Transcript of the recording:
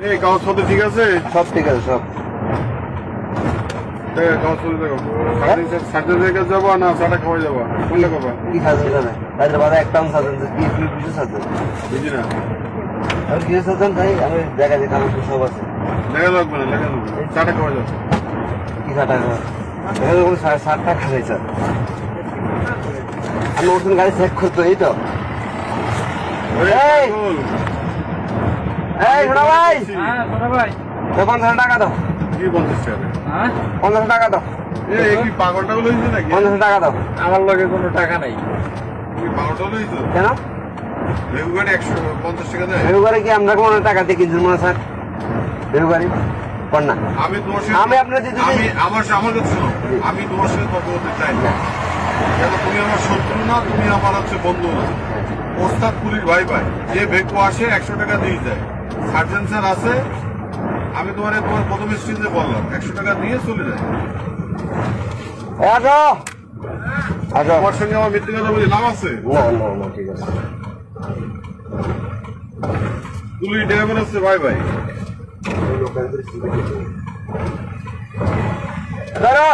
এই কাগজপত্র ঠিক আছে? সব ঠিক আছে সব। কাগজপত্র দেখো। সার্জনের কাছে যাবো না চাটা খাওয়াই যাবো? কোনটা খাবা? কি সার্জন যাবে? হায়দ্রাবাদে একটা সার্জন কি কিছু সার্জন বুঝি না। আমি কিছু সার্জন তাই আমি দেখা যায় কাগজ সব আছে। লেখা লাগবে না, লেখা লাগবে। চাটা খাওয়াই যাবো। কি 60 টাকা? এখানে কোনো 60 টাকা নেই স্যার। আমি নতুন গাড়ি চেক করতো এই তো। এই ছোট ভাই, হ্যাঁ ছোট ভাই, 50 টাকা দাও। কি 50 টাকা? হ্যাঁ 50 টাকা দাও। এই কি পাগলটা লইছে নাকি? 50 টাকা দাও। আমার লগে কোনো টাকা নাই। কি পাগলটা লইছো? কেন? বেগু গাড়ি 150 টাকা দেয়? বেগুবারে কি আমরা কোনো টাকা দিয়ে কিনছেন মনে হয় স্যার? বেগুবারি কর না। আমি তোমার সাথে আমি আপনার দিতে আমি আমার কাছে শোনো, আমি তোমার সাথে তর্ক করতে চাই না। কেন তুমি আমার শত্রু না, তুমি আমার হচ্ছে বন্ধু না। ওস্তাদ পুলিশ ভাই ভাই, যে ভেকু আসে 100 টাকা দিয়ে যায়। সার্জেন স্যার আছে, আমি তোমার প্রথম স্টেজে বললাম 100 টাকা দিয়ে চলে যায়। আসো আসো। তোমার সঙ্গে আমার মিথ্যে কথা বলি লাভ আছে? না না না ঠিক আছে। পুলিশ ড্রাইভার আছে ভাই ভাই। ধরো